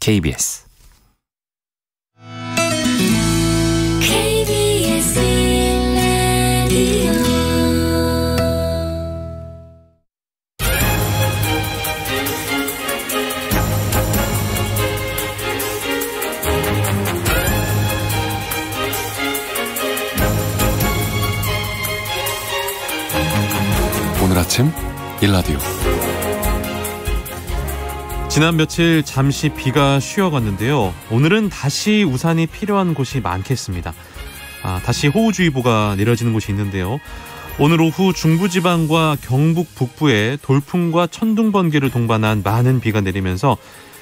KBS 오늘 아침 일라디오. 지난 며칠 잠시 비가 쉬어갔는데요. 오늘은 다시 우산이 필요한 곳이 많겠습니다. 다시 호우주의보가 내려지는 곳이 있는데요. 오늘 오후 중부지방과 경북 북부에 돌풍과 천둥 번개를 동반한 많은 비가 내리면서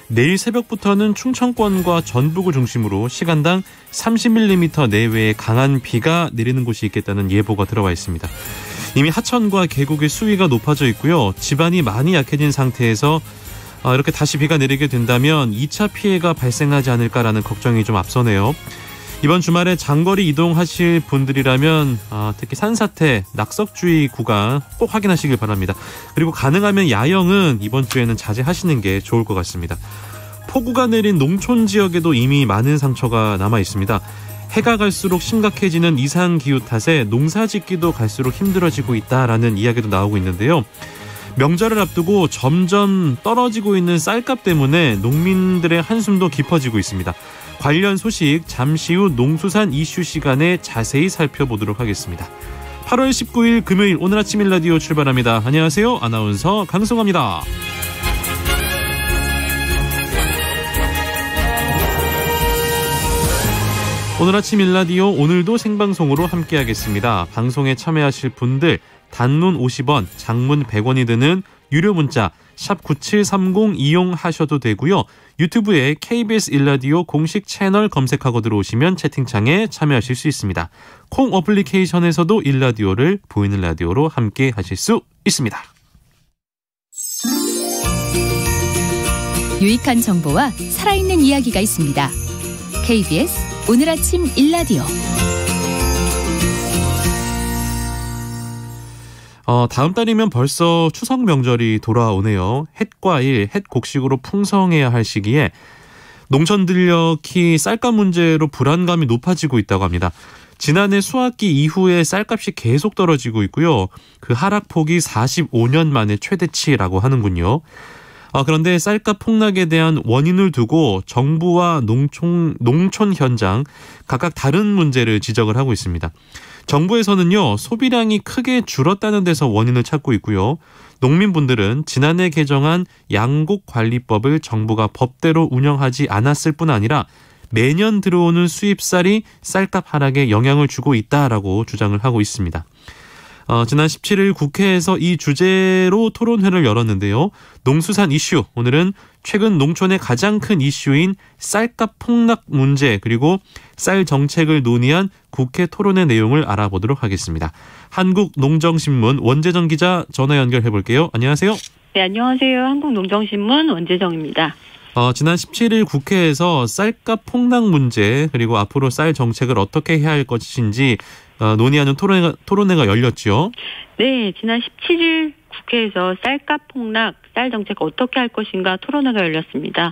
내일 새벽부터는 충청권과 전북을 중심으로 시간당 30mm 내외의 강한 비가 내리는 곳이 있겠다는 예보가 들어와 있습니다. 이미 하천과 계곡의 수위가 높아져 있고요. 지반이 많이 약해진 상태에서 이렇게 다시 비가 내리게 된다면 2차 피해가 발생하지 않을까라는 걱정이 좀 앞서네요. 이번 주말에 장거리 이동하실 분들이라면 특히 산사태, 낙석주의 구간 꼭 확인하시길 바랍니다. 그리고 가능하면 야영은 이번 주에는 자제하시는 게 좋을 것 같습니다. 폭우가 내린 농촌 지역에도 이미 많은 상처가 남아 있습니다. 해가 갈수록 심각해지는 이상기후 탓에 농사짓기도 갈수록 힘들어지고 있다라는 이야기도 나오고 있는데요. 명절을 앞두고 점점 떨어지고 있는 쌀값 때문에 농민들의 한숨도 깊어지고 있습니다. 관련 소식 잠시 후 농수산 이슈 시간에 자세히 살펴보도록 하겠습니다. 8월 19일 금요일 오늘 아침 일라디오 출발합니다. 안녕하세요. 아나운서 강승호입니다. 오늘 아침 일라디오 오늘도 생방송으로 함께하겠습니다. 방송에 참여하실 분들 단문 50원, 장문 100원이 드는 유료 문자 샵 9730 이용하셔도 되고요. 유튜브에 KBS 일라디오 공식 채널 검색하고 들어오시면 채팅창에 참여하실 수 있습니다. 콩 어플리케이션에서도 일라디오를 보이는 라디오로 함께하실 수 있습니다. 유익한 정보와 살아있는 이야기가 있습니다. KBS 오늘 아침 일라디오. 다음 달이면 벌써 추석 명절이 돌아오네요. 햇과일, 햇곡식으로 풍성해야 할 시기에 농촌들력이 쌀값 문제로 불안감이 높아지고 있다고 합니다. 지난해 수확기 이후에 쌀값이 계속 떨어지고 있고요. 그 하락폭이 45년 만에 최대치라고 하는군요. 그런데 쌀값 폭락에 대한 원인을 두고 정부와 농촌 현장 각각 다른 문제를 지적을 하고 있습니다. 정부에서는요, 소비량이 크게 줄었다는 데서 원인을 찾고 있고요. 농민분들은 지난해 개정한 양곡관리법을 정부가 법대로 운영하지 않았을 뿐 아니라 매년 들어오는 수입쌀이 쌀값 하락에 영향을 주고 있다라고 주장을 하고 있습니다. 지난 17일 국회에서 이 주제로 토론회를 열었는데요. 농수산 이슈, 오늘은 최근 농촌의 가장 큰 이슈인 쌀값 폭락 문제 그리고 쌀 정책을 논의한 국회 토론회 내용을 알아보도록 하겠습니다. 한국농정신문 원재정 기자 전화 연결해 볼게요. 안녕하세요. 네, 안녕하세요. 한국농정신문 원재정입니다. 지난 17일 국회에서 쌀값 폭락 문제 그리고 앞으로 쌀 정책을 어떻게 해야 할 것인지 논의하는 토론회가 열렸죠. 네, 지난 17일 국회에서 쌀값 폭락, 쌀 정책 어떻게 할 것인가 토론회가 열렸습니다.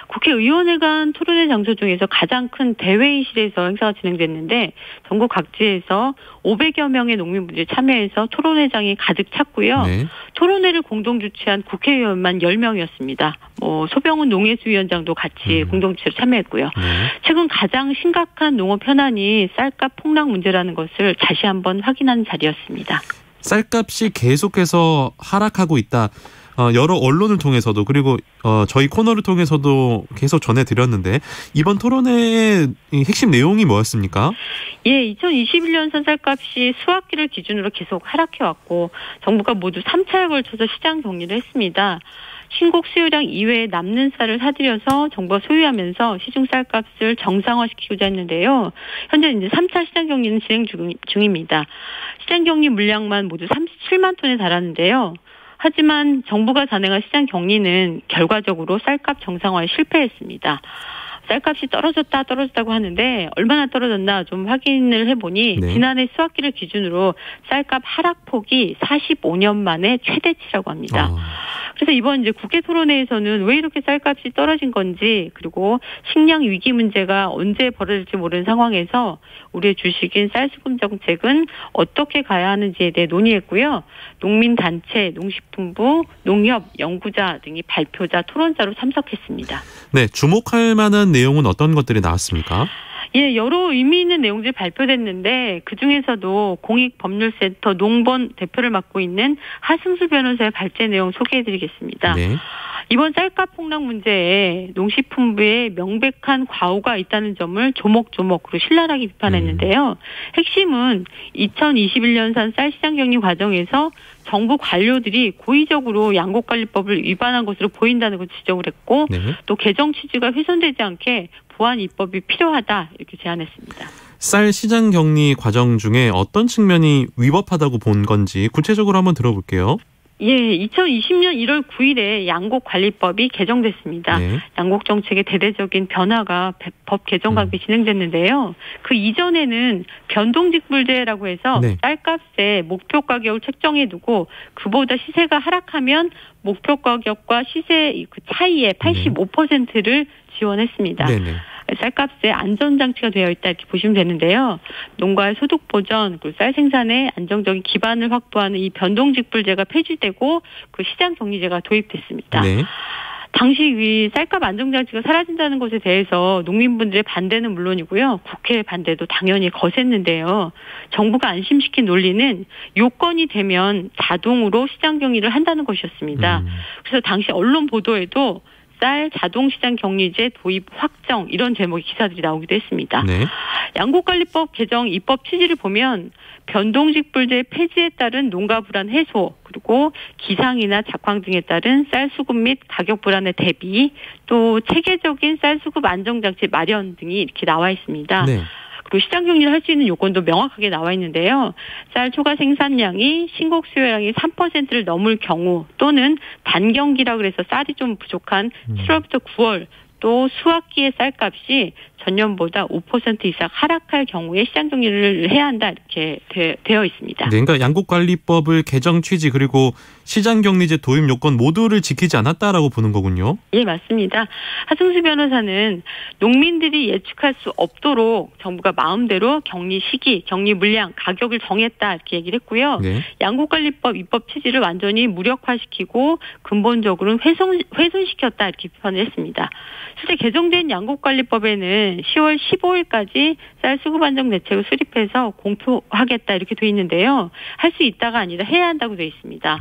국회의원회 간 토론회 장소 중에서 가장 큰 대회의실에서 행사가 진행됐는데 전국 각지에서 500여 명의 농민분들이 참여해서 토론회장이 가득 찼고요. 네. 토론회를 공동 주최한 국회의원만 10명이었습니다. 소병훈 농해수위원장도 같이 공동 주최로 참여했고요. 네. 최근 가장 심각한 농업 현안이 쌀값 폭락 문제라는 것을 다시 한번 확인한 자리였습니다. 쌀값이 계속해서 하락하고 있다. 여러 언론을 통해서도 그리고 저희 코너를 통해서도 계속 전해드렸는데 이번 토론회의 핵심 내용이 뭐였습니까? 예, 2021년산 쌀값이 수확기를 기준으로 계속 하락해왔고 정부가 모두 3차에 걸쳐서 시장 격리를 했습니다. 신곡 수요량 이외에 남는 쌀을 사들여서 정부가 소유하면서 시중 쌀값을 정상화시키고자 했는데요. 현재 이제 3차 시장 격리는 진행 중입니다. 시장 격리 물량만 모두 37만 톤에 달하는데요. 하지만 정부가 단행한 시장 격리는 결과적으로 쌀값 정상화에 실패했습니다. 쌀값이 떨어졌다고 하는데 얼마나 떨어졌나 좀 확인을 해보니 네. 지난해 수학기를 기준으로 쌀값 하락폭이 45년 만에 최대치라고 합니다. 그래서 이번 이제 국회 토론회에서는 왜 이렇게 쌀값이 떨어진 건지, 그리고 식량 위기 문제가 언제 벌어질지 모르는 상황에서 우리의 주식인 쌀수금 정책은 어떻게 가야 하는지에 대해 논의했고요. 농민단체, 농식품부, 농협, 연구자 등이 발표자, 토론자로 참석했습니다. 네, 주목할 만한 내용은 어떤 것들이 나왔습니까? 예, 여러 의미 있는 내용들이 발표됐는데 그중에서도 공익법률센터 농본 대표를 맡고 있는 하승수 변호사의 발제 내용 소개해드리겠습니다. 네. 이번 쌀값 폭락 문제에 농식품부에 명백한 과오가 있다는 점을 조목조목으로 신랄하게 비판했는데요. 핵심은 2021년산 쌀시장 격리 과정에서 정부 관료들이 고의적으로 양곡관리법을 위반한 것으로 보인다는 것을 지적을 했고, 네. 또 개정 취지가 훼손되지 않게 보완 입법이 필요하다 이렇게 제안했습니다. 쌀 시장 격리 과정 중에 어떤 측면이 위법하다고 본 건지 구체적으로 한번 들어볼게요. 예, 2020년 1월 9일에 양곡관리법이 개정됐습니다. 네. 양곡 정책의 대대적인 변화가 법 개정과 함께 진행됐는데요. 그 이전에는 변동직불제라고 해서 네. 쌀값의 목표 가격을 책정해두고 그보다 시세가 하락하면 목표 가격과 시세 그 차이의 85%를 지원했습니다. 네네. 쌀값에 안전장치가 되어 있다 이렇게 보시면 되는데요. 농가의 소득 보전, 그리고 쌀 생산에 안정적인 기반을 확보하는 이 변동직불제가 폐지되고 그 시장 격리제가 도입됐습니다. 네. 당시 이 쌀값 안정장치가 사라진다는 것에 대해서 농민분들의 반대는 물론이고요. 국회의 반대도 당연히 거셌는데요. 정부가 안심시킨 논리는 요건이 되면 자동으로 시장 격리를 한다는 것이었습니다. 그래서 당시 언론 보도에도 쌀 자동시장 격리제 도입 확정 이런 제목의 기사들이 나오기도 했습니다. 네. 양곡관리법 개정 입법 취지를 보면 변동직불제 폐지에 따른 농가 불안 해소, 그리고 기상이나 작황 등에 따른 쌀 수급 및 가격 불안의 대비, 또 체계적인 쌀 수급 안정장치 마련 등이 이렇게 나와 있습니다. 네. 그리고 시장 격리를 할 수 있는 요건도 명확하게 나와 있는데요. 쌀 초과 생산량이 신곡 수요량이 3%를 넘을 경우, 또는 단경기라 그래서 쌀이 좀 부족한 7월부터 9월, 또 수확기의 쌀값이 전년보다 5% 이상 하락할 경우에 시장 격리를 해야 한다 이렇게 되어 있습니다. 네, 그러니까 양곡관리법을 개정 취지 그리고 시장격리제 도입 요건 모두를 지키지 않았다라고 보는 거군요. 예, 맞습니다. 하승수 변호사는 농민들이 예측할 수 없도록 정부가 마음대로 격리 시기, 격리 물량, 가격을 정했다 이렇게 얘기를 했고요. 네. 양곡관리법 입법 취지를 완전히 무력화시키고 근본적으로는 훼손시켰다 이렇게 비판을 했습니다. 실제 개정된 양곡관리법에는 10월 15일까지 쌀 수급 안정 대책을 수립해서 공표하겠다 이렇게 돼 있는데요. 할 수 있다가 아니라 해야 한다고 돼 있습니다.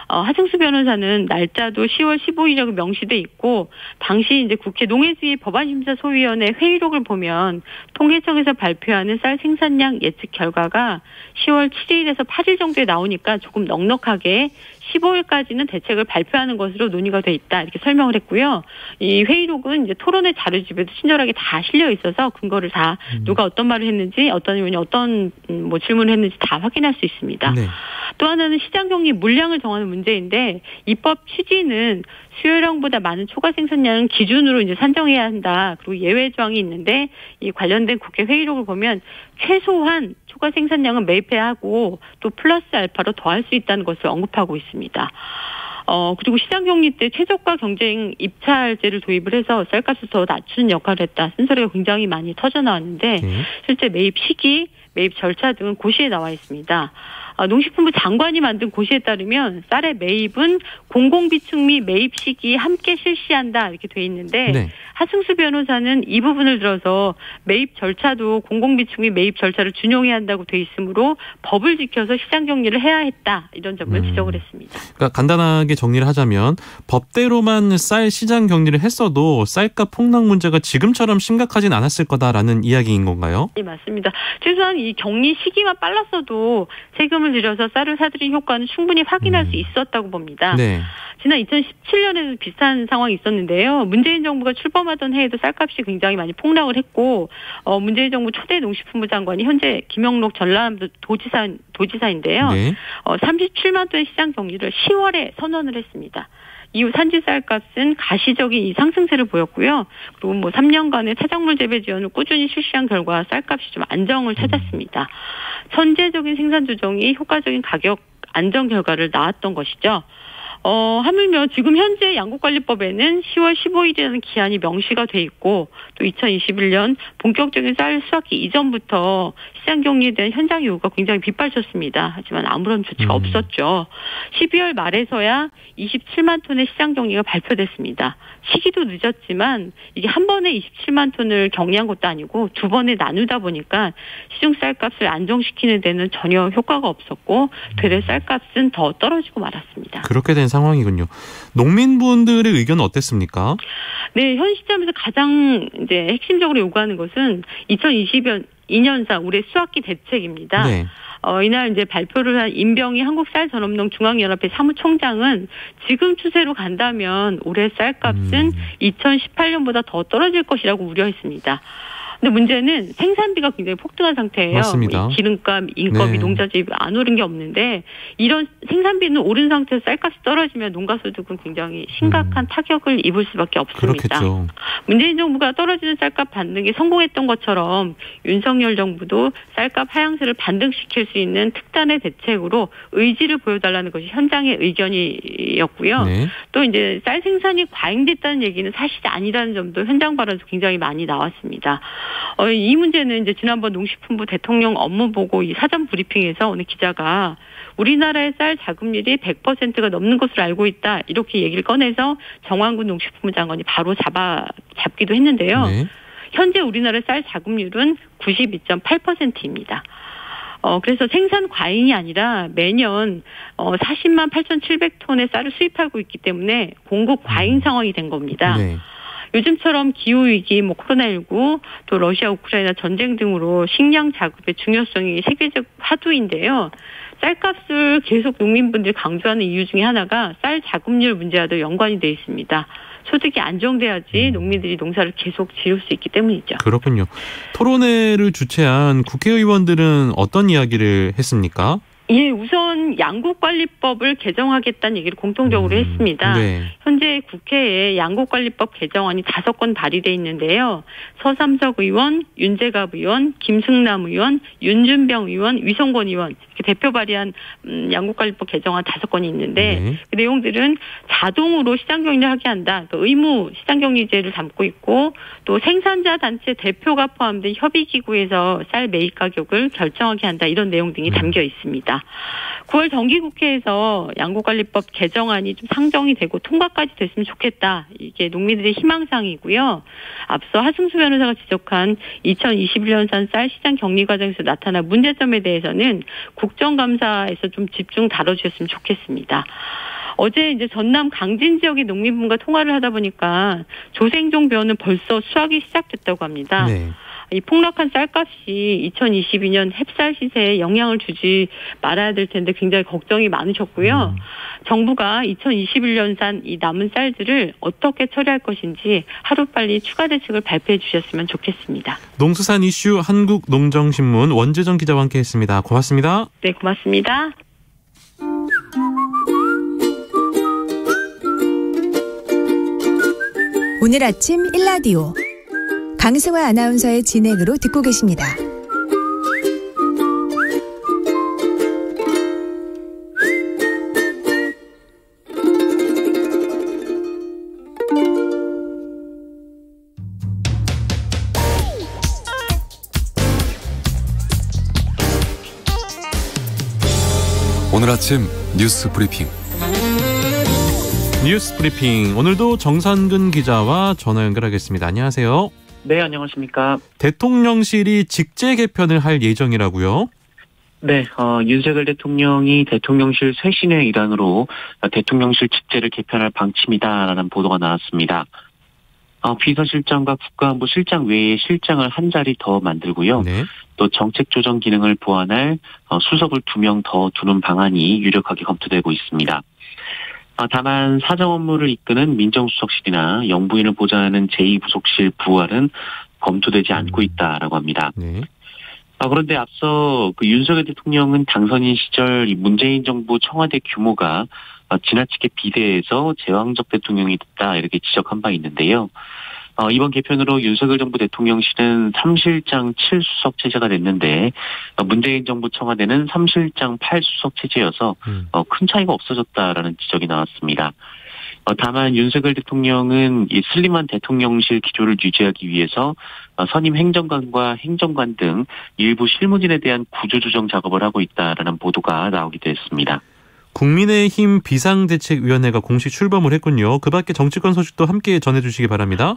하승수 변호사는 날짜도 10월 15일이라고 명시돼 있고, 당시 이제 국회 농해수위 법안심사소위원회 회의록을 보면 통계청에서 발표하는 쌀 생산량 예측 결과가 10월 7일에서 8일 정도에 나오니까 조금 넉넉하게 15일까지는 대책을 발표하는 것으로 논의가 돼 있다 이렇게 설명을 했고요. 이 회의록은 이제 토론회 자료집에도 친절하게 다 실려 있어서 근거를 다 누가 어떤 말을 했는지, 어떤 의원이 어떤 질문을 했는지 다 확인할 수 있습니다. 네. 또 하나는 시장 격리 물량을 정하는 문제인데, 입법 취지는 수요량보다 많은 초과 생산량은 기준으로 이제 산정해야 한다. 그리고 예외 조항이 있는데, 이 관련된 국회 회의록을 보면 최소한 초과 생산량은 매입해야 하고 또 플러스 알파로 더할 수 있다는 것을 언급하고 있습니다. 그리고 시장 격리 때 최저가 경쟁 입찰제를 도입을 해서 쌀값을 더 낮추는 역할을 했다. 쓴소리가 굉장히 많이 터져 나왔는데, 실제 매입 시기, 매입 절차 등은 고시에 나와 있습니다. 농식품부 장관이 만든 고시에 따르면 쌀의 매입은 공공비축 및 매입 시기 함께 실시한다 이렇게 돼 있는데, 네. 하승수 변호사는 이 부분을 들어서 매입 절차도 공공비축 및 매입 절차를 준용해야 한다고 돼 있으므로 법을 지켜서 시장 격리를 해야 했다 이런 점을 지적을 했습니다. 그러니까 간단하게 정리를 하자면 법대로만 쌀 시장 격리를 했어도 쌀값 폭락 문제가 지금처럼 심각하진 않았을 거다라는 이야기인 건가요? 네, 맞습니다. 최소한 이 격리 시기만 빨랐어도 세금을 들여서 쌀을 사들인 효과는 충분히 확인할 수 있었다고 봅니다. 네. 지난 2017년에도 비슷한 상황이 있었는데요. 문재인 정부가 출범하던 해에도 쌀값이 굉장히 많이 폭락을 했고, 문재인 정부 초대 농식품부 장관이 현재 김영록 전라남도 도지사인데요. 네. 37만 톤의 시장 격리를 10월에 선언을 했습니다. 이후 산지 쌀값은 가시적인 이 상승세를 보였고요. 그리고 뭐 3년간의 차작물 재배 지원을 꾸준히 실시한 결과 쌀값이 좀 안정을 찾았습니다. 선제적인 생산 조정이 효과적인 가격 안정 결과를 낳았던 것이죠. 하물며 지금 현재 양곡관리법에는 10월 15일이라는 기한이 명시가 돼 있고 또 2021년 본격적인 쌀 수확기 이전부터 시장 격리에 대한 현장 요구가 굉장히 빗발쳤습니다. 하지만 아무런 조치가 없었죠. 12월 말에서야 27만 톤의 시장 격리가 발표됐습니다. 시기도 늦었지만 이게 한 번에 27만 톤을 격리한 것도 아니고 두 번에 나누다 보니까 시중 쌀값을 안정시키는 데는 전혀 효과가 없었고 되레 쌀값은 더 떨어지고 말았습니다. 그렇게 된 상황이군요. 농민분들의 의견은 어땠습니까? 네, 현 시점에서 가장 이제 핵심적으로 요구하는 것은 2022년산 올해 수확기 대책입니다. 네. 이날 이제 발표를 한 임병희 한국쌀전업농 중앙연합회 사무총장은 지금 추세로 간다면 올해 쌀값은 2018년보다 더 떨어질 것이라고 우려했습니다. 근데 문제는 생산비가 굉장히 폭등한 상태예요. 맞습니다. 기름값, 인건비, 네. 농자재비 안 오른 게 없는데 이런 생산비는 오른 상태에서 쌀값이 떨어지면 농가소득은 굉장히 심각한 타격을 입을 수밖에 없습니다. 그렇겠죠. 문재인 정부가 떨어지는 쌀값 반등에 성공했던 것처럼 윤석열 정부도 쌀값 하향세를 반등시킬 수 있는 특단의 대책으로 의지를 보여달라는 것이 현장의 의견이었고요. 네. 또 이제 쌀 생산이 과잉됐다는 얘기는 사실이 아니라는 점도 현장 발언에서 굉장히 많이 나왔습니다. 이 문제는 이제 지난번 농식품부 대통령 업무보고 이 사전 브리핑에서 오늘 기자가 우리나라의 쌀 자급률이 100%가 넘는 것으로 알고 있다. 이렇게 얘기를 꺼내서 정황근 농식품부 장관이 바로 잡기도 했는데요. 네. 현재 우리나라의 쌀 자급률은 92.8%입니다. 그래서 생산 과잉이 아니라 매년 40만 8,700톤의 쌀을 수입하고 있기 때문에 공급 과잉 상황이 된 겁니다. 네. 요즘처럼 기후위기, 코로나19, 또 러시아, 우크라이나 전쟁 등으로 식량 자급의 중요성이 세계적 화두인데요. 쌀값을 계속 농민분들이 강조하는 이유 중에 하나가 쌀 자급률 문제와도 연관이 되어 있습니다. 소득이 안정돼야지 농민들이 농사를 계속 지을 수 있기 때문이죠. 그렇군요. 토론회를 주최한 국회의원들은 어떤 이야기를 했습니까? 예, 우선 양곡관리법을 개정하겠다는 얘기를 공통적으로 했습니다. 네. 현재 국회에 양곡관리법 개정안이 5건 발의돼 있는데요. 서삼석 의원, 윤재갑 의원, 김승남 의원, 윤준병 의원, 위성권 의원 이렇게 대표 발의한 양곡관리법 개정안 5건이 있는데 네. 그 내용들은 자동으로 시장격리를 하게 한다. 그러니까 의무 시장격리제를 담고 있고 또 생산자 단체 대표가 포함된 협의기구에서 쌀 매입 가격을 결정하게 한다. 이런 내용 등이 담겨 있습니다. 9월 정기국회에서 양곡관리법 개정안이 좀 상정이 되고 통과까지 됐으면 좋겠다. 이게 농민들의 희망사항이고요. 앞서 하승수 변호사가 지적한 2021년산 쌀 시장 격리 과정에서 나타난 문제점에 대해서는 국정감사에서 좀 집중 다뤄주셨으면 좋겠습니다. 어제 이제 전남 강진 지역의 농민분과 통화를 하다 보니까 조생종 벼는 벌써 수확이 시작됐다고 합니다. 네. 이 폭락한 쌀값이 2022년 햅쌀 시세에 영향을 주지 말아야 될 텐데 굉장히 걱정이 많으셨고요. 정부가 2021년산 이 남은 쌀들을 어떻게 처리할 것인지 하루빨리 추가 대책을 발표해 주셨으면 좋겠습니다. 농수산 이슈 한국농정신문 원재정 기자와 함께했습니다. 고맙습니다. 네, 고맙습니다. 오늘 아침 1라디오 강승화 아나운서의 진행으로 듣고 계십니다. 오늘 아침 뉴스 브리핑. 뉴스 브리핑. 오늘도 정선근 기자와 전화 연결하겠습니다. 안녕하세요. 네, 안녕하십니까. 대통령실이 직제 개편을 할 예정이라고요? 네, 윤석열 대통령이 대통령실 쇄신의 일환으로 대통령실 직제를 개편할 방침이다라는 보도가 나왔습니다. 비서실장과 국가안보실장 외에 실장을 한 자리 더 만들고요. 네. 또 정책 조정 기능을 보완할 수석을 2명 더 두는 방안이 유력하게 검토되고 있습니다. 다만 사정 업무를 이끄는 민정수석실이나 영부인을 보좌하는 제2부속실 부활은 검토되지 않고 있다라고 합니다. 네. 그런데 앞서 윤석열 대통령은 당선인 시절 이 문재인 정부 청와대 규모가 지나치게 비대해서 제왕적 대통령이 됐다 이렇게 지적한 바 있는데요. 이번 개편으로 윤석열 정부 대통령실은 3실장 7수석 체제가 됐는데 문재인 정부 청와대는 3실장 8수석 체제여서 큰 차이가 없어졌다라는 지적이 나왔습니다. 다만 윤석열 대통령은 이 슬림한 대통령실 기조를 유지하기 위해서 선임 행정관과 행정관 등 일부 실무진에 대한 구조조정 작업을 하고 있다라는 보도가 나오기도 했습니다. 국민의힘 비상대책위원회가 공식 출범을 했군요. 그 밖에 정치권 소식도 함께 전해주시기 바랍니다.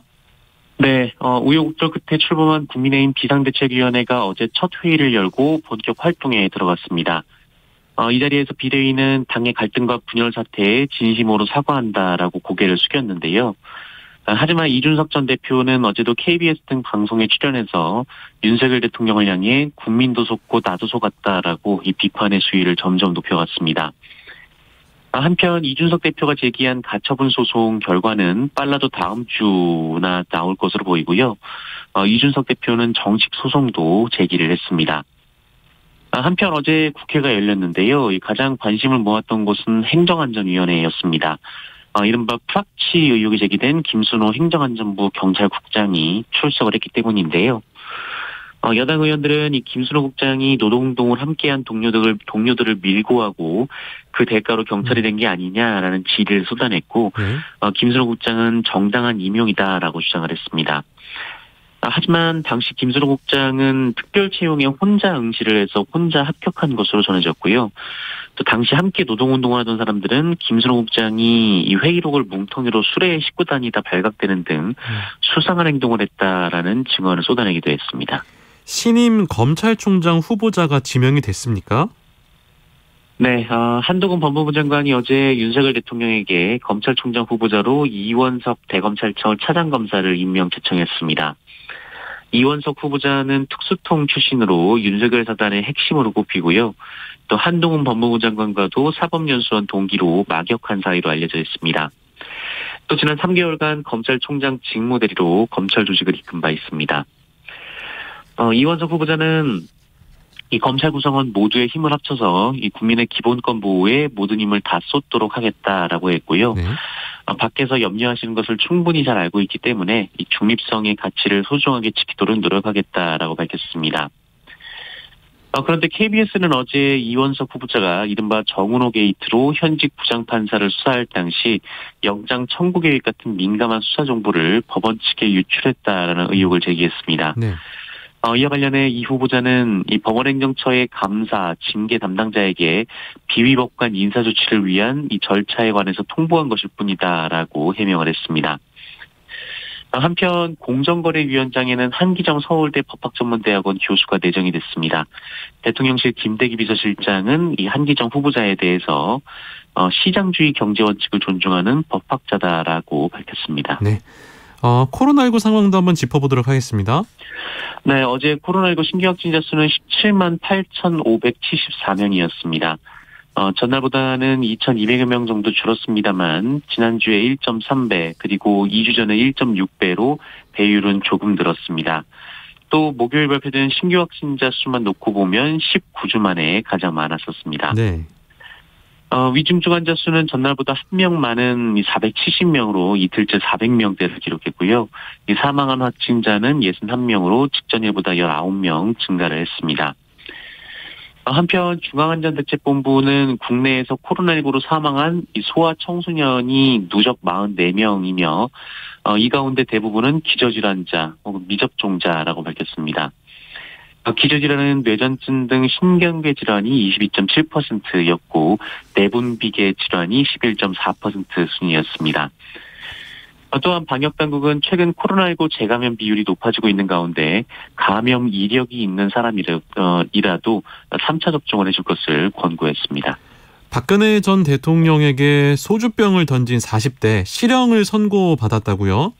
네, 우여곡절 끝에 출범한 국민의힘 비상대책위원회가 어제 첫 회의를 열고 본격 활동에 들어갔습니다. 이 자리에서 비대위는 당의 갈등과 분열 사태에 진심으로 사과한다라고 고개를 숙였는데요. 하지만 이준석 전 대표는 어제도 KBS 등 방송에 출연해서 윤석열 대통령을 향해 국민도 속고 나도 속았다라고 이 비판의 수위를 점점 높여갔습니다. 한편 이준석 대표가 제기한 가처분 소송 결과는 빨라도 다음 주나 나올 것으로 보이고요. 이준석 대표는 정식 소송도 제기를 했습니다. 한편 어제 국회가 열렸는데요. 가장 관심을 모았던 곳은 행정안전위원회였습니다. 이른바 프락치 의혹이 제기된 김순호 행정안전부 경찰국장이 출석을 했기 때문인데요. 여당 의원들은 이 김순호 국장이 노동운동을 함께한 동료들을 밀고 하고 그 대가로 경찰이 된 게 아니냐라는 질의를 쏟아냈고 김순호 국장은 정당한 임용이다라고 주장을 했습니다. 하지만 당시 김순호 국장은 특별 채용에 혼자 응시를 해서 혼자 합격한 것으로 전해졌고요. 또 당시 함께 노동운동을 하던 사람들은 김순호 국장이 이 회의록을 뭉텅이로 수레에 싣고 다니다 발각되는 등 수상한 행동을 했다라는 증언을 쏟아내기도 했습니다. 신임 검찰총장 후보자가 지명이 됐습니까? 네, 한동훈 법무부 장관이 어제 윤석열 대통령에게 검찰총장 후보자로 이원석 대검찰청 차장검사를 임명 제청했습니다. 이원석 후보자는 특수통 출신으로 윤석열 사단의 핵심으로 꼽히고요. 또 한동훈 법무부 장관과도 사법연수원 동기로 막역한 사이로 알려져 있습니다. 또 지난 3개월간 검찰총장 직무대리로 검찰 조직을 이끈 바 있습니다. 이원석 후보자는 이 검찰 구성원 모두의 힘을 합쳐서 이 국민의 기본권 보호에 모든 힘을 다 쏟도록 하겠다라고 했고요. 네. 밖에서 염려하시는 것을 충분히 잘 알고 있기 때문에 이 중립성의 가치를 소중하게 지키도록 노력하겠다라고 밝혔습니다. 그런데 KBS는 어제 이원석 후보자가 이른바 정은호 게이트로 현직 부장판사를 수사할 당시 영장 청구 계획 같은 민감한 수사 정보를 법원 측에 유출했다라는 의혹을 제기했습니다. 네. 이와 관련해 이 후보자는 이 법원행정처의 감사, 징계 담당자에게 비위법관 인사조치를 위한 이 절차에 관해서 통보한 것일 뿐이다라고 해명을 했습니다. 한편 공정거래위원장에는 한기정 서울대 법학전문대학원 교수가 내정이 됐습니다. 대통령실 김대기 비서실장은 이 한기정 후보자에 대해서 시장주의 경제원칙을 존중하는 법학자다라고 밝혔습니다. 네. 코로나19 상황도 한번 짚어보도록 하겠습니다. 네, 어제 코로나19 신규 확진자 수는 17만 8,574명이었습니다. 전날보다는 2,200여 명 정도 줄었습니다만 지난주에 1.3배 그리고 2주 전에 1.6배로 배율은 조금 늘었습니다. 또 목요일 발표된 신규 확진자 수만 놓고 보면 19주 만에 가장 많았었습니다. 네. 위중증 환자 수는 전날보다 1명 많은 470명으로 이틀째 400명대를 기록했고요. 사망한 확진자는 61명으로 직전일보다 19명 증가를 했습니다. 한편 중앙안전대책본부는 국내에서 코로나19로 사망한 소아 청소년이 누적 44명이며 이 가운데 대부분은 기저질환자 혹은 미접종자라고 밝혔습니다. 기저질환은 뇌전증 등 신경계 질환이 22.7%였고 내분비계 질환이 11.4% 순이었습니다. 또한 방역당국은 최근 코로나19 재감염 비율이 높아지고 있는 가운데 감염 이력이 있는 사람이라도 3차 접종을 해줄 것을 권고했습니다. 박근혜 전 대통령에게 소주병을 던진 40대 실형을 선고받았다고요?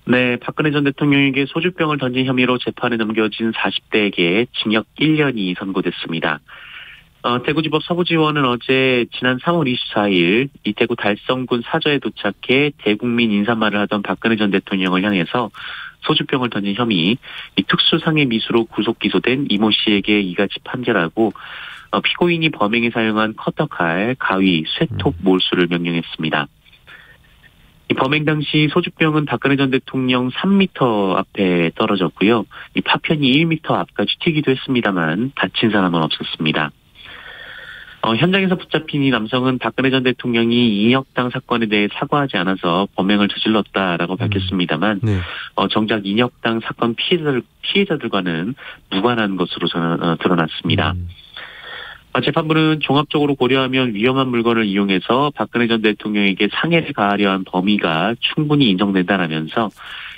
네, 박근혜 전 대통령에게 소주병을 던진 혐의로 재판에 넘겨진 40대에게 징역 1년이 선고됐습니다. 대구지법 서부지원은 어제 지난 3월 24일 이태구 달성군 사저에 도착해 대국민 인사말을 하던 박근혜 전 대통령을 향해서 소주병을 던진 혐의, 이 특수상해 미수로 구속 기소된 이모 씨에게 이같이 판결하고 피고인이 범행에 사용한 커터칼, 가위, 쇠톱, 몰수를 명령했습니다. 이 범행 당시 소주병은 박근혜 전 대통령 3m 앞에 떨어졌고요. 이 파편이 1m 앞까지 튀기도 했습니다만 다친 사람은 없었습니다. 현장에서 붙잡힌 이 남성은 박근혜 전 대통령이 인혁당 사건에 대해 사과하지 않아서 범행을 저질렀다라고 밝혔습니다만 네. 정작 인혁당 사건 피해자들과는 무관한 것으로 드러났습니다. 재판부는 종합적으로 고려하면 위험한 물건을 이용해서 박근혜 전 대통령에게 상해를 가하려 한 범위가 충분히 인정된다라면서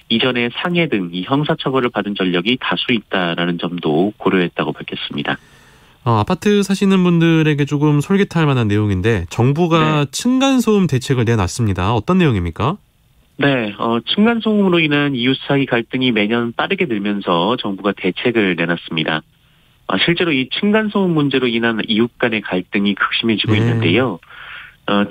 이전에 상해 등 이 형사처벌을 받은 전력이 다수 있다라는 점도 고려했다고 밝혔습니다. 아파트 사시는 분들에게 조금 솔깃할 만한 내용인데 정부가 층간소음 대책을 내놨습니다. 어떤 내용입니까? 네, 층간소음으로 인한 이웃 사이 갈등이 매년 빠르게 늘면서 정부가 대책을 내놨습니다. 실제로 이 층간소음 문제로 인한 이웃 간의 갈등이 극심해지고 있는데요.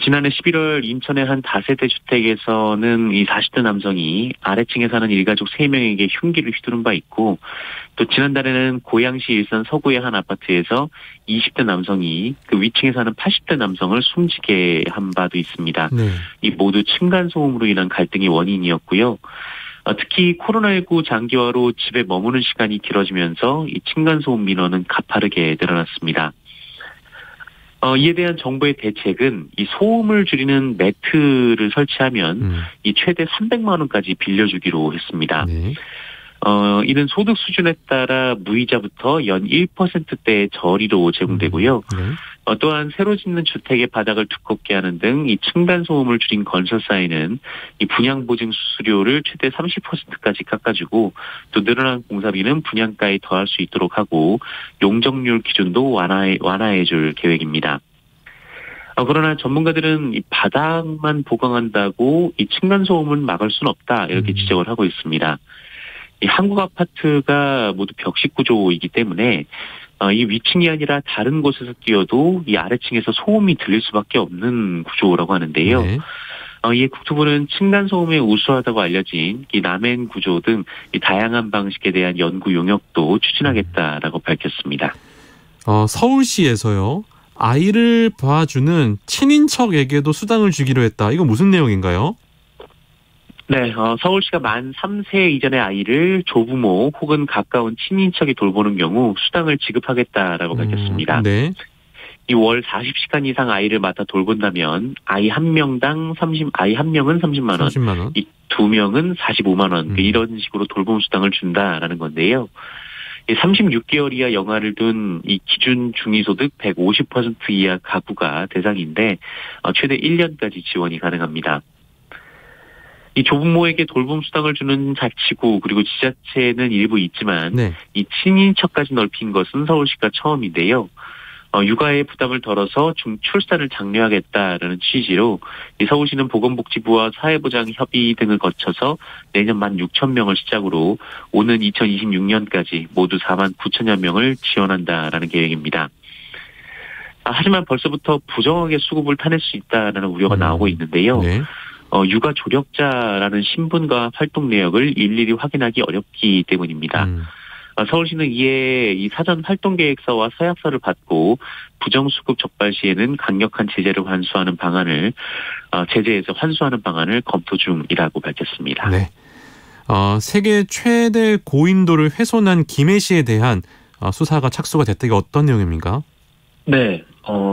지난해 11월 인천의 한 다세대 주택에서는 이 40대 남성이 아래층에 사는 일가족 3명에게 흉기를 휘두른 바 있고, 또 지난달에는 고양시 일산 서구의 한 아파트에서 20대 남성이 그 위층에 사는 80대 남성을 숨지게 한 바도 있습니다. 네. 이 모두 층간소음으로 인한 갈등이 원인이었고요. 특히 코로나19 장기화로 집에 머무는 시간이 길어지면서 이 층간소음 민원은 가파르게 늘어났습니다. 이에 대한 정부의 대책은 이 소음을 줄이는 매트를 설치하면 이 최대 300만 원까지 빌려주기로 했습니다. 네. 이는 소득 수준에 따라 무이자부터 연 1%대의 저리로 제공되고요. 네. 또한 새로 짓는 주택의 바닥을 두껍게 하는 등 이 층간 소음을 줄인 건설사에는 이 분양보증 수수료를 최대 30%까지 깎아주고, 또 늘어난 공사비는 분양가에 더할 수 있도록 하고 용적률 기준도 완화해줄 계획입니다. 그러나 전문가들은 이 바닥만 보강한다고 이 층간 소음을 막을 수는 없다, 이렇게 지적을 하고 있습니다. 이 한국 아파트가 모두 벽식 구조이기 때문에 이 위층이 아니라 다른 곳에서 뛰어도 이 아래층에서 소음이 들릴 수밖에 없는 구조라고 하는데요. 네. 이에 국토부는 층간 소음에 우수하다고 알려진 이 남행 구조 등 이 다양한 방식에 대한 연구 용역도 추진하겠다라고 밝혔습니다. 서울시에서요, 아이를 봐주는 친인척에게도 수당을 주기로 했다. 이거 무슨 내용인가요? 네, 서울시가 만 3세 이전의 아이를 조부모 혹은 가까운 친인척이 돌보는 경우 수당을 지급하겠다라고 밝혔습니다. 네. 이 월 40시간 이상 아이를 맡아 돌본다면 아이 한 명당 아이 한 명은 30만 원, 30만 원. 이 두 명은 45만 원, 이런 식으로 돌봄 수당을 준다라는 건데요. 36개월 이하 영아를 둔 이 기준 중위소득 150% 이하 가구가 대상인데 최대 1년까지 지원이 가능합니다. 이 조부모에게 돌봄 수당을 주는 자치구 그리고 지자체는 일부 있지만 네. 이 친인척까지 넓힌 것은 서울시가 처음인데요. 육아의 부담을 덜어서 출산을 장려하겠다라는 취지로 이 서울시는 보건복지부와 사회보장협의 등을 거쳐서 내년 16,000명을 시작으로 오는 2026년까지 모두 49,000여 명을 지원한다라는 계획입니다. 하지만 벌써부터 부정하게 수급을 타낼 수 있다라는 우려가 나오고 있는데요. 네. 육아 조력자라는 신분과 활동 내역을 일일이 확인하기 어렵기 때문입니다. 서울시는 이에 이 사전 활동 계획서와 서약서를 받고 부정수급 적발 시에는 강력한 제재를 환수하는 방안을 제재에서 환수하는 방안을 검토 중이라고 밝혔습니다. 네. 세계 최대 고인돌을 훼손한 김해 씨에 대한 수사가 착수가 됐다. 이게 어떤 내용입니까? 네.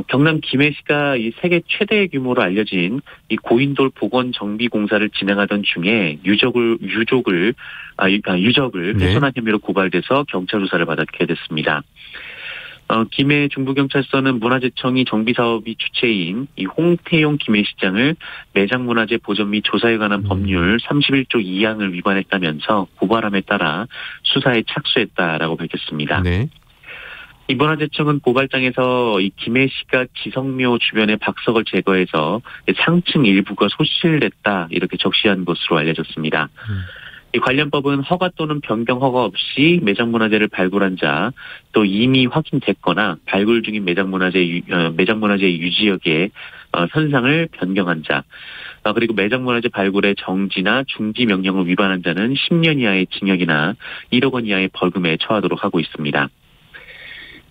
경남 김해시가 이 세계 최대 규모로 알려진 이 고인돌 복원 정비 공사를 진행하던 중에 유적을 훼손한 혐의로 고발돼서 경찰 조사를 받게 됐습니다. 김해 중부경찰서는 문화재청이 정비 사업이 주체인 이 홍태용 김해시장을 매장문화재 보전 및 조사에 관한 법률 31조 2항을 위반했다면서 고발함에 따라 수사에 착수했다라고 밝혔습니다. 네. 이 문화재청은 고발장에서 이 김해시가 지성묘 주변의 박석을 제거해서 상층 일부가 소실됐다 이렇게 적시한 것으로 알려졌습니다. 이 관련법은 허가 또는 변경 허가 없이 매장문화재를 발굴한 자, 또 이미 확인됐거나 발굴 중인 매장문화재 유지역의 현상을 변경한 자, 그리고 매장문화재 발굴의 정지나 중지 명령을 위반한 자는 10년 이하의 징역이나 1억 원 이하의 벌금에 처하도록 하고 있습니다.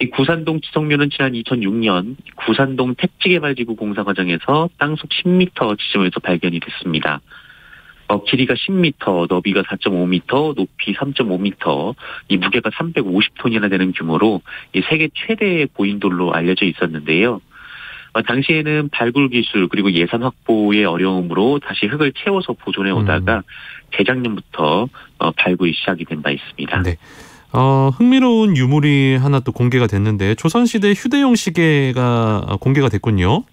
이 구산동 지성묘는 지난 2006년 구산동 택지개발지구 공사 과정에서 땅속 10m 지점에서 발견이 됐습니다. 길이가 10m, 너비가 4.5m, 높이 3.5m, 이 무게가 350톤이나 되는 규모로 이 세계 최대의 고인돌로 알려져 있었는데요. 당시에는 발굴 기술 그리고 예산 확보의 어려움으로 다시 흙을 채워서 보존해 오다가 재작년부터 발굴이 시작이 된 바 있습니다. 네. 흥미로운 유물이 하나 또 공개가 됐는데 조선시대 휴대용 시계가 공개가 됐군요.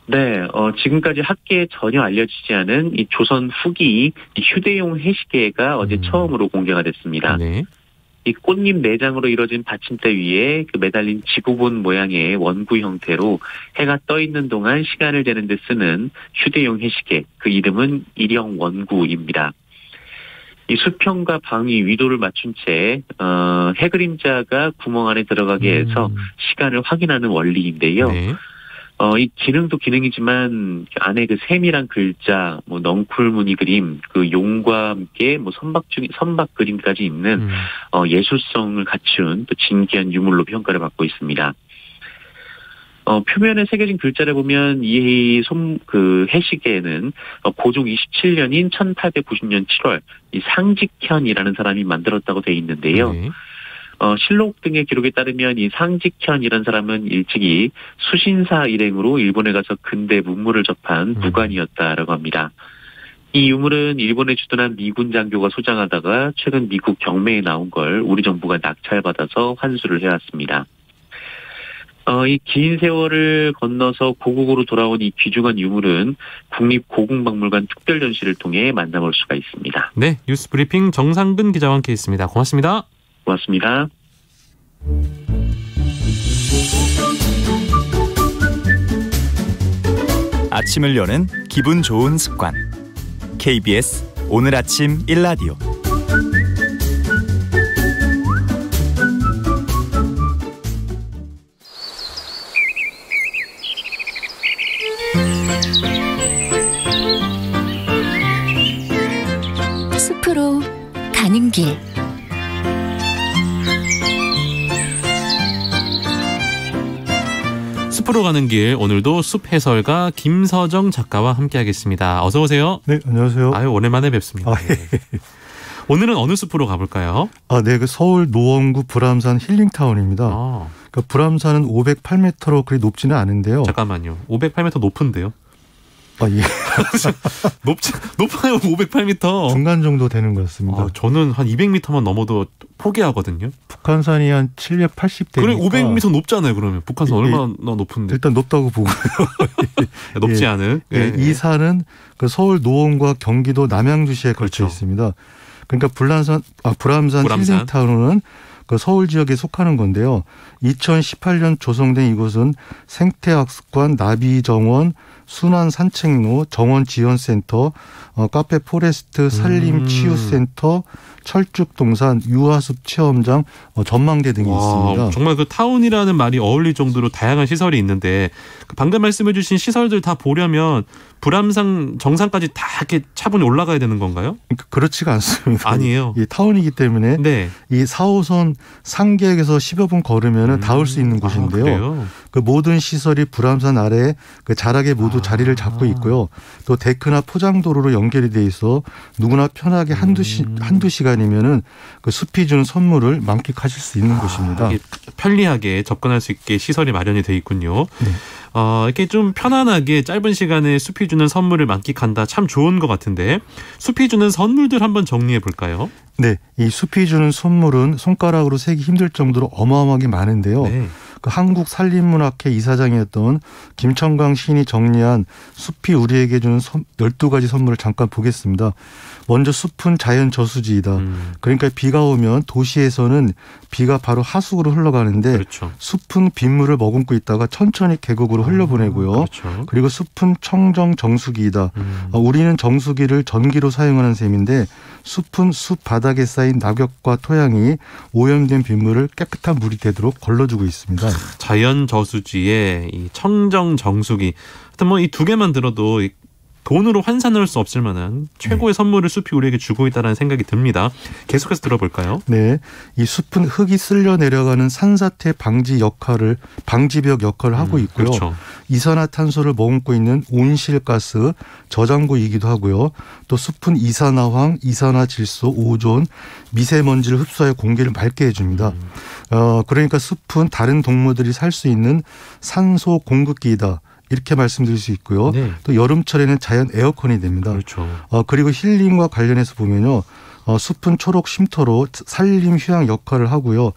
네, 지금까지 학계에 전혀 알려지지 않은 이 조선 후기 이 휴대용 해시계가 어제 처음으로 공개가 됐습니다. 네. 이 꽃잎 내장으로 이루어진 받침대 위에 그 매달린 지구본 모양의 원구 형태로 해가 떠 있는 동안 시간을 재는 데 쓰는 휴대용 해시계, 그 이름은 일형 원구입니다. 이 수평과 방위, 위도를 맞춘 채 해그림자가 구멍 안에 들어가게 해서 시간을 확인하는 원리인데요. 네. 이 기능도 기능이지만 안에 그 세밀한 글자, 뭐 넝쿨 무늬 그림, 그 용과 함께 뭐 선박 그림까지 있는 예술성을 갖춘 또 진귀한 유물로 평가를 받고 있습니다. 표면에 새겨진 글자를 보면 그 해시계는 고종 27년인 1890년 7월 이 상직현이라는 사람이 만들었다고 돼 있는데요. 네. 실록 등의 기록에 따르면 이 상직현이라는 사람은 일찍이 수신사 일행으로 일본에 가서 근대 문물을 접한 무관이었다라고 합니다. 이 유물은 일본에 주둔한 미군 장교가 소장하다가 최근 미국 경매에 나온 걸 우리 정부가 낙찰받아서 환수를 해왔습니다. 이 긴 세월을 건너서 고국으로 돌아온 이 귀중한 유물은 국립고궁박물관 특별전시를 통해 만나볼 수가 있습니다. 네, 뉴스브리핑 정상근 기자와 함께했습니다. 고맙습니다. 고맙습니다. 아침을 여는 기분 좋은 습관. KBS 오늘 아침 1라디오. 숲으로 가는 길. 숲으로 가는 길, 오늘도 숲 해설가 김서정 작가와 함께하겠습니다. 어서 오세요. 네, 안녕하세요. 아유, 오랜만에 뵙습니다. 네. 오늘은 어느 숲으로 가볼까요? 네, 그 서울 노원구 불암산 힐링타운입니다. 그러니까 불암산은 508m로 그리 높지는 않은데요. 잠깐만요. 508m 높은데요? 예. 높아요. 508m. 중간 정도 되는 것 같습니다. 저는 한 200m만 넘어도 포기하거든요. 북한산이 한 780대니까. 그래, 500m 높잖아요. 그러면 북한산 얼마나 높은데? 일단 높다고 보고요. 높지 않은. 예. 이 산은 그 서울 노원과 경기도 남양주시에 걸쳐 있습니다. 그러니까 불암산 힐링타운은 그 서울 지역에 속하는 건데요. 2018년 조성된 이곳은 생태학습관, 나비정원, 순환산책로, 정원지원센터, 카페 포레스트, 산림치유센터, 철쭉동산, 유아숲 체험장, 전망대 등이 있습니다. 정말 그 타운이라는 말이 어울릴 정도로 다양한 시설이 있는데 방금 말씀해 주신 시설들 다 보려면 불암산 정상까지 다 이렇게 차분히 올라가야 되는 건가요? 그렇지가 않습니다. 아니에요. 이 타운이기 때문에 네. 이 4호선 상계역에서 10여 분 걸으면 닿을 수 있는 곳인데요. 그 모든 시설이 불암산 아래에 그 자락에 모두 자리를 잡고 있고요. 또 데크나 포장도로로 연결이 돼 있어 누구나 편하게 한두 시간이면은 그 숲이 주는 선물을 만끽하실 수 있는 곳입니다. 편리하게 접근할 수 있게 시설이 마련이 돼 있군요. 네. 이렇게 좀 편안하게 짧은 시간에 숲이 주는 선물을 만끽한다. 참 좋은 것 같은데 숲이 주는 선물들 한번 정리해 볼까요? 네, 이 숲이 주는 선물은 손가락으로 세기 힘들 정도로 어마어마하게 많은데요. 네. 그 한국산림문학회 이사장이었던 김청강 시인이 정리한 숲이 우리에게 주는 12가지 선물을 잠깐 보겠습니다. 먼저 숲은 자연 저수지이다. 그러니까 비가 오면 도시에서는 비가 바로 하수구로 흘러가는데 그렇죠. 숲은 빗물을 머금고 있다가 천천히 계곡으로 흘려보내고요. 그렇죠. 그리고 숲은 청정 정수기이다. 우리는 정수기를 전기로 사용하는 셈인데 숲은 숲 바닥에 쌓인 낙엽과 토양이 오염된 빗물을 깨끗한 물이 되도록 걸러주고 있습니다. 자연 저수지에 이 청정 정수기. 하여튼 뭐 이 두 개만 들어도 돈으로 환산할 수 없을 만한 최고의 선물을 숲이 우리에게 주고 있다는 생각이 듭니다. 계속해서 들어볼까요? 네, 이 숲은 흙이 쓸려 내려가는 산사태 방지벽 역할을 하고 있고요. 그렇죠. 이산화탄소를 머금고 있는 온실가스 저장고이기도 하고요. 또 숲은 이산화황, 이산화질소, 오존, 미세먼지를 흡수하여 공기를 맑게 해줍니다. 그러니까 숲은 다른 동물들이 살 수 있는 산소 공급기이다. 이렇게 말씀드릴 수 있고요. 네. 또 여름철에는 자연 에어컨이 됩니다. 그렇죠. 그리고 힐링과 관련해서 보면요. 숲은 초록 쉼터로 산림 휴양 역할을 하고요.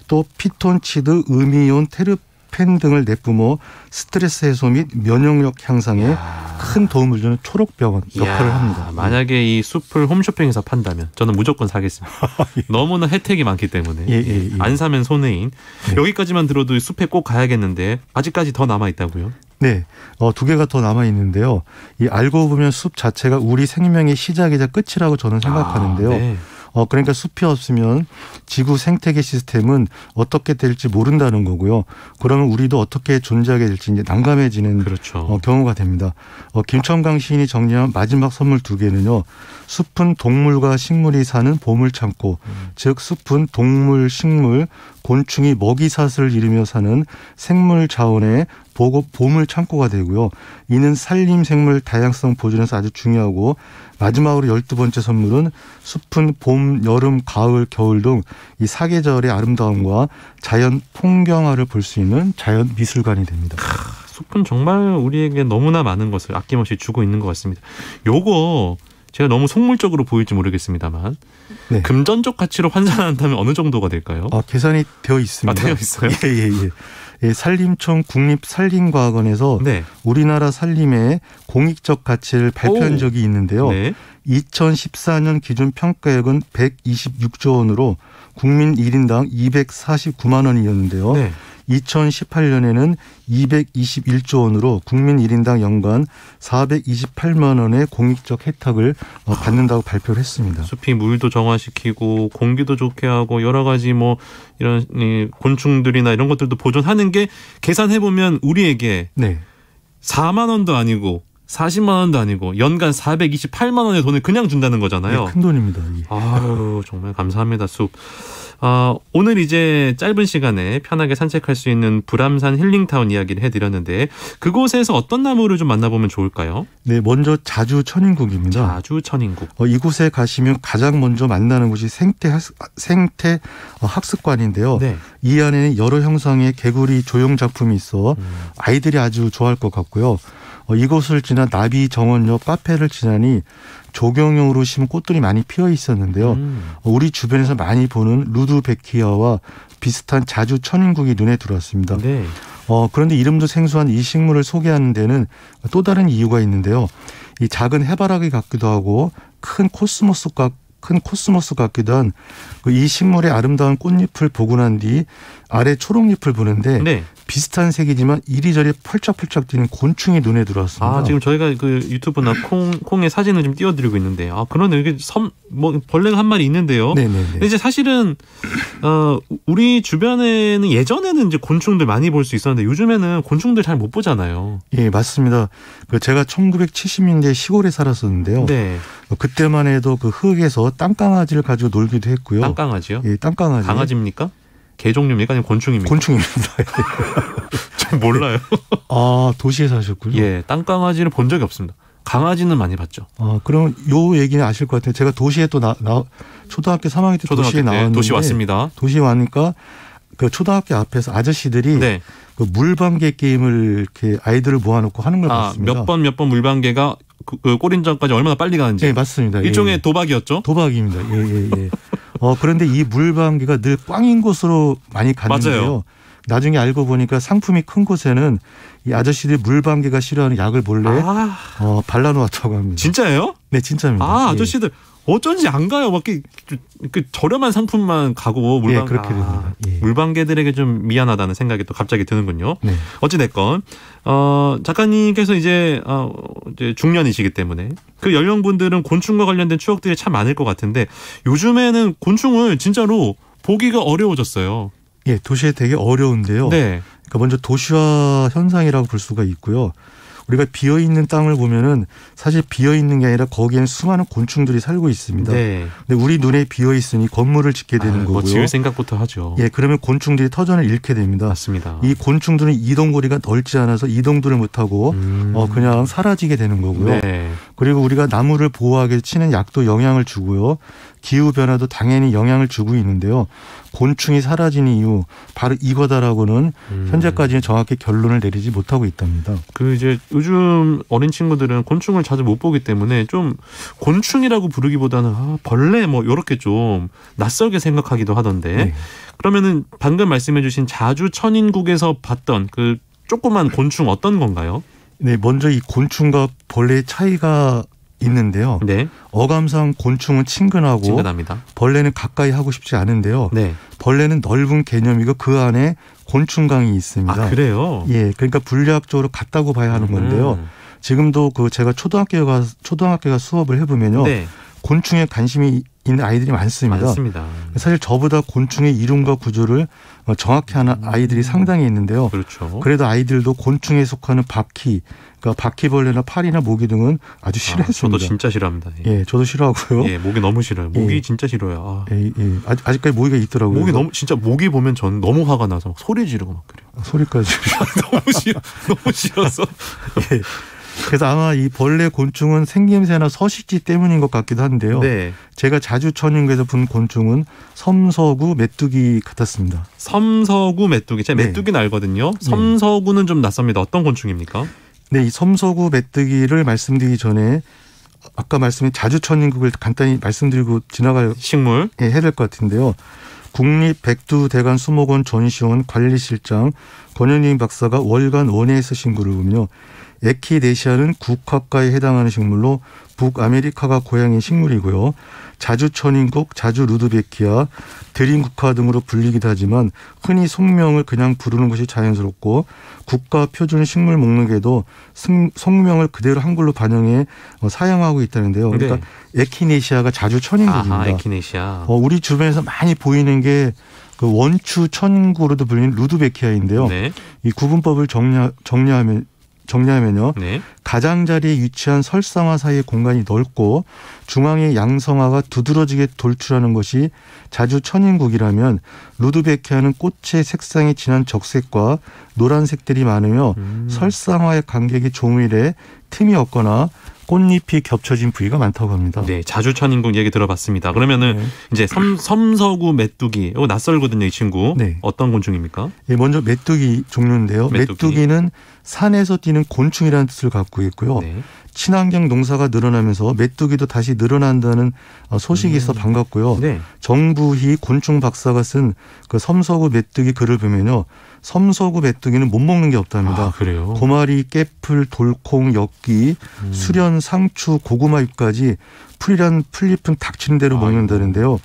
또 피톤치드, 음이온, 테르펜 등을 내뿜어 스트레스 해소 및 면역력 향상에 큰 도움을 주는 초록병원 역할을 합니다. 만약에 이 숲을 홈쇼핑에서 판다면 저는 무조건 사겠습니다. 너무나 혜택이 많기 때문에 안 사면 손해인. 여기까지만 들어도 숲에 꼭 가야겠는데 아직까지 더 남아있다고요? 네, 두 개가 더 남아 있는데요. 이 알고 보면 숲 자체가 우리 생명의 시작이자 끝이라고 저는 생각하는데요. 네. 그러니까 숲이 없으면 지구 생태계 시스템은 어떻게 될지 모른다는 거고요. 그러면 우리도 어떻게 존재하게 될지 이제 난감해지는 그렇죠. 경우가 됩니다. 김천강 시인이 정리한 마지막 선물 2개는요. 숲은 동물과 식물이 사는 보물창고, 즉 숲은 동물, 식물, 곤충이 먹이사슬을 이루며 사는 생물 자원의 보물 창고가 되고요. 이는 산림 생물 다양성 보존에서 아주 중요하고, 마지막으로 12번째 선물은 숲은 봄, 여름, 가을, 겨울 등 이 사계절의 아름다움과 자연 풍경화를 볼 수 있는 자연 미술관이 됩니다. 숲은 정말 우리에게 너무나 많은 것을 아낌없이 주고 있는 것 같습니다. 요거 제가 너무 속물적으로 보일지 모르겠습니다만 네. 금전적 가치로 환산한다면 어느 정도가 될까요? 계산이 되어 있습니다. 되어 있어요? 예, 산림청 국립산림과학원에서 네. 우리나라 산림의 공익적 가치를 발표한 적이 있는데요. 네. 2014년 기준 평가액은 126조 원으로 국민 1인당 249만 원이었는데요. 네. 2018년에는 221조 원으로 국민 1인당 연간 428만 원의 공익적 혜택을 받는다고 발표를 했습니다. 숲이 물도 정화시키고 공기도 좋게 하고 여러 가지 뭐 이런 곤충들이나 이런 것들도 보존하는 게 계산해보면 우리에게 4만 원도 아니고 40만 원도 아니고 연간 428만 원의 돈을 그냥 준다는 거잖아요. 네, 큰 돈입니다. 아유, 정말 감사합니다, 숲. 오늘 이제 짧은 시간에 편하게 산책할 수 있는 불암산 힐링타운 이야기를 해드렸는데 그곳에서 어떤 나무를 좀 만나보면 좋을까요? 네, 먼저 자주천인국입니다. 자주천인국. 이곳에 가시면 가장 먼저 만나는 곳이 생태 학습관인데요. 네. 이 안에는 여러 형상의 개구리 조형 작품이 있어 아이들이 아주 좋아할 것 같고요. 이곳을 지나 나비 정원역 카페를 지나니 조경용으로 심은 꽃들이 많이 피어 있었는데요. 우리 주변에서 많이 보는 루드베키아와 비슷한 자주천인국이 눈에 들어왔습니다. 네. 그런데 이름도 생소한 이 식물을 소개하는 데는 또 다른 이유가 있는데요. 이 작은 해바라기 같기도 하고 큰 코스모스 같기도 한 이 식물의 아름다운 꽃잎을 보고 난 뒤 아래 초록잎을 보는데 네. 비슷한 색이지만 이리저리 펄쩍펄쩍 뛰는 곤충이 눈에 들어왔습니다. 지금 저희가 그 유튜브나 콩의 사진을 좀 띄워드리고 있는데, 그러네. 여기 벌레가 한 마리 있는데요. 네네네. 근데 이제 사실은, 우리 주변에는 예전에는 이제 곤충들 많이 볼 수 있었는데 요즘에는 곤충들 잘 못 보잖아요. 예, 맞습니다. 제가 1970년대 시골에 살았었는데요. 네. 그때만 해도 그 흙에서 땅강아지를 가지고 놀기도 했고요. 땅강아지요? 예, 땅강아지. 강아지입니까? 개 종류입니까? 아니면 곤충입니까? 곤충입니다. 잘 몰라요. 도시에 사셨군요. 예, 땅강아지를 본 적이 없습니다. 강아지는 많이 봤죠. 그럼 요 얘기는 아실 것 같아요. 제가 도시에 또 초등학교 3학년 때 도시에 나왔는데 도시 왔습니다. 도시에 와니까 그 초등학교 앞에서 아저씨들이 네. 그 물방개 게임을 이렇게 아이들을 모아놓고 하는 걸 봤습니다. 몇 번 물방개가 그 꼬린장까지 얼마나 빨리 가는지. 네, 맞습니다. 일종의 도박이었죠. 도박입니다. 예. 그런데 이 물방개가 늘 꽝인 곳으로 많이 갔는데요. 맞아요. 나중에 알고 보니까 상품이 큰 곳에는 이 아저씨들이 물방개가 싫어하는 약을 몰래 발라놓았다고 합니다. 진짜예요? 네, 진짜입니다. 아저씨들 어쩐지 안 가요. 막 그 저렴한 상품만 가고 예, 그렇게 됩니다. 예. 물방개들에게 좀 미안하다는 생각이 또 갑자기 드는군요. 네. 어찌 됐건 작가님께서 이제 중년이시기 때문에 그 연령분들은 곤충과 관련된 추억들이 참 많을 것 같은데 요즘에는 곤충을 진짜로 보기가 어려워졌어요. 예, 도시에 되게 어려운데요. 네. 그러니까 먼저 도시화 현상이라고 볼 수가 있고요. 우리가 비어있는 땅을 보면은 사실 비어있는 게 아니라 거기에는 수많은 곤충들이 살고 있습니다. 네. 근데 우리 눈에 비어있으니 건물을 짓게 되는 거고요. 뭐 지을 생각부터 하죠. 예, 그러면 곤충들이 터전을 잃게 됩니다. 맞습니다. 이 곤충들은 이동거리가 넓지 않아서 이동들을 못하고 그냥 사라지게 되는 거고요. 네. 그리고 우리가 나무를 보호하기 위해서 치는 약도 영향을 주고요. 기후변화도 당연히 영향을 주고 있는데요. 곤충이 사라지는 이유 바로 이거다라고는 현재까지는 정확히 결론을 내리지 못하고 있답니다. 그 이제 요즘 어린 친구들은 곤충을 자주 못 보기 때문에 좀 곤충이라고 부르기보다는 벌레 뭐 이렇게 좀 낯설게 생각하기도 하던데 네. 그러면은 방금 말씀해주신 자주 천인국에서 봤던 그 조그만 곤충 어떤 건가요? 네, 먼저 이 곤충과 벌레의 차이가 있는데요. 네. 어감상 곤충은 친근하고 친근합니다. 벌레는 가까이 하고 싶지 않은데요. 네. 벌레는 넓은 개념이고 그 안에 곤충강이 있습니다. 아, 그래요? 예, 그러니까 분리학적으로 같다고 봐야 하는 건데요. 지금도 그 제가 초등학교 가 수업을 해보면요. 네. 곤충에 관심이 있는 아이들이 많습니다. 맞습니다. 사실 저보다 곤충의 이름과 구조를 정확히 하는 아이들이 상당히 있는데요. 그렇죠. 그래도 아이들도 곤충에 속하는 바퀴, 그러니까 바퀴벌레나 파리나 모기 등은 아주 싫어했습니다. 저도 진짜 싫어합니다. 예, 저도 싫어하고요. 예, 모기 너무 싫어요. 모기 예. 진짜 싫어요. 예. 아직까지 모기가 있더라고요. 모기 너무 진짜 모기 보면 전 너무 화가 나서 소리 지르고 막 그래요. 소리까지. 너무 싫어서. 예. 그래서 아마 이 벌레 곤충은 생김새나 서식지 때문인 것 같기도 한데요. 네. 제가 자주 천인국에서 본 곤충은 섬서구 메뚜기 같았습니다. 섬서구 메뚜기. 제가 네. 메뚜기는 알거든요. 섬서구는 좀 낯섭니다. 어떤 곤충입니까? 네, 이 섬서구 메뚜기를 말씀드리기 전에 아까 말씀드린 자주 천인국을 간단히 말씀드리고 지나갈 식물. 해야 될 것 같은데요. 국립백두대간 수목원 전시원 관리실장 권현희 박사가 월간 원회에 쓰신 글을 보면요. 에키네시아는 국화과에 해당하는 식물로 북아메리카가 고향인 식물이고요. 자주천인국, 자주루드베키아, 드림국화 등으로 불리기도 하지만 흔히 속명을 그냥 부르는 것이 자연스럽고 국가 표준 식물 목록에도 속명을 그대로 한글로 반영해 사용하고 있다는데요. 그러니까 네. 에키네시아가 자주천인국입니다. 아하, 에키네시아. 우리 주변에서 많이 보이는 게 그 원추 천인국으로도 불리는 루드베키아인데요. 네. 이 구분법을 정리하면요. 네. 가장자리에 위치한 설상화 사이의 공간이 넓고 중앙의 양성화가 두드러지게 돌출하는 것이 자주 천인국이라면 루드베키아는 꽃의 색상이 진한 적색과 노란색들이 많으며 설상화의 간격이 조밀해 틈이 없거나 꽃잎이 겹쳐진 부위가 많다고 합니다. 네, 자주천인국 얘기 들어봤습니다. 그러면은 이제 섬서구 메뚜기, 이거 낯설거든요, 이 친구. 네. 어떤 곤충입니까? 예, 먼저 메뚜기 종류인데요. 메뚜기는 산에서 뛰는 곤충이라는 뜻을 갖고 있고요. 네. 친환경 농사가 늘어나면서 메뚜기도 다시 늘어난다는 소식이 있어 반갑고요. 네. 정부희 곤충 박사가 쓴 그 섬서구 메뚜기 글을 보면요. 섬서구 메뚜기는 못 먹는 게 없답니다. 아, 그래요? 고마리, 깨풀, 돌콩, 엽기, 수련, 상추, 고구마 잎까지 풀잎은 닥치는 대로 먹는다는데요.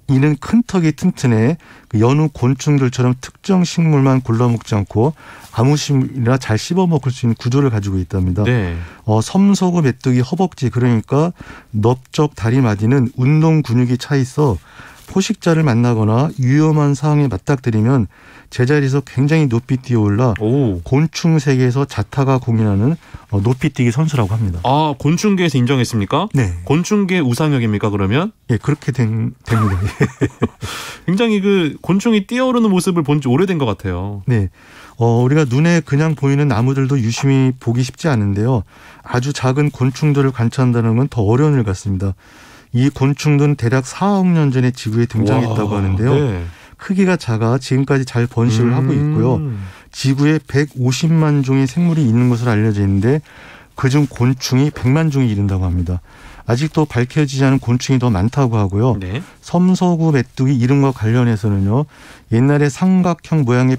이는 큰 턱이 튼튼해 여느 곤충들처럼 특정 식물만 골라 먹지 않고 아무 식물이나 잘 씹어 먹을 수 있는 구조를 가지고 있답니다. 네. 섬서구 메뚜기 허벅지 그러니까 넓적 다리마디는 운동 근육이 차 있어 포식자를 만나거나 위험한 상황에 맞닥뜨리면 제자리에서 굉장히 높이 뛰어올라 곤충 세계에서 자타가 공인하는 높이뛰기 선수라고 합니다. 아, 곤충계에서 인정했습니까? 네. 곤충계 우상혁입니까 그러면? 예, 그렇게 됩니다. 굉장히 그 곤충이 뛰어오르는 모습을 본 지 오래된 것 같아요. 네. 우리가 눈에 그냥 보이는 나무들도 유심히 보기 쉽지 않은데요. 아주 작은 곤충들을 관찰한다는 건 더 어려운 일 같습니다. 이 곤충들은 대략 4억 년 전에 지구에 등장했다고 하는데요. 네. 크기가 작아 지금까지 잘 번식을 하고 있고요. 지구에 150만 종의 생물이 있는 것으로 알려져 있는데 그중 곤충이 100만 종이 이른다고 합니다. 아직도 밝혀지지 않은 곤충이 더 많다고 하고요. 네. 섬서구 메뚜기 이름과 관련해서는요. 옛날에 삼각형 모양의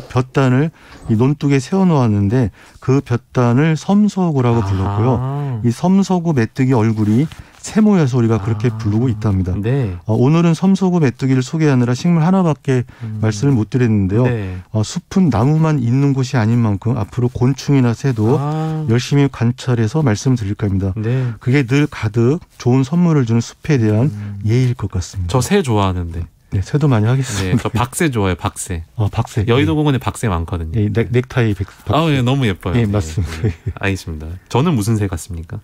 볕단을 이 논둑에 세워놓았는데 그 볕단을 섬서구라고 불렀고요. 이 섬서구 메뚜기 얼굴이 세모여서 우리가 그렇게 부르고 있답니다. 네. 오늘은 섬서구 메뚜기를 소개하느라 식물 하나밖에 말씀을 못 드렸는데요. 네. 숲은 나무만 있는 곳이 아닌 만큼 앞으로 곤충이나 새도 열심히 관찰해서 말씀드릴까 합니다. 네. 그게 늘 가득 좋은 선물을 주는 숲에 대한 예의일 것 같습니다. 저 새 좋아하는데. 네, 새도 많이 하겠습니다. 네, 저 박새 좋아해요. 박새. 박새. 여의도 공원에 박새 많거든요. 예, 넥타이 박새. 예, 너무 예뻐요. 예, 맞습니다. 네, 알겠습니다. 저는 무슨 새 같습니까?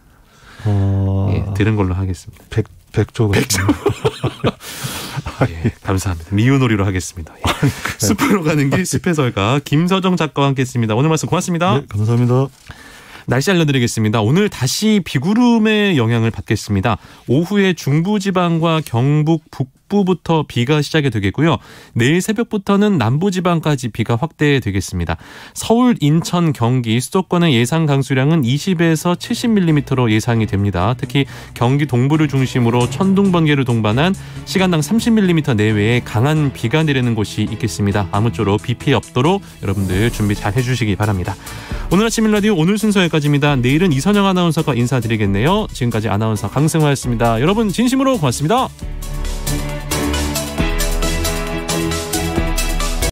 예, 들은 걸로 하겠습니다. 백조. 예, 감사합니다. 미우놀이로 하겠습니다. 예. 숲으로 가는 길 숲해설가 김서정 작가와 함께했습니다. 오늘 말씀 고맙습니다. 네, 감사합니다. 날씨 알려드리겠습니다. 오늘 다시 비구름의 영향을 받겠습니다. 오후에 중부지방과 경북 북부부터 비가 시작이 되겠고요. 내일 새벽부터는 남부지방까지 비가 확대되겠습니다. 서울, 인천, 경기, 수도권의 예상 강수량은 20에서 70mm로 예상이 됩니다. 특히 경기 동부를 중심으로 천둥, 번개를 동반한 시간당 30mm 내외의 강한 비가 내리는 곳이 있겠습니다. 아무쪼록 비 피해 없도록 여러분들 준비 잘 해주시기 바랍니다. 오늘 아침 일라디오 오늘 순서 여기까지입니다. 내일은 이선영 아나운서가 인사드리겠네요. 지금까지 아나운서 강승화였습니다. 여러분 진심으로 고맙습니다.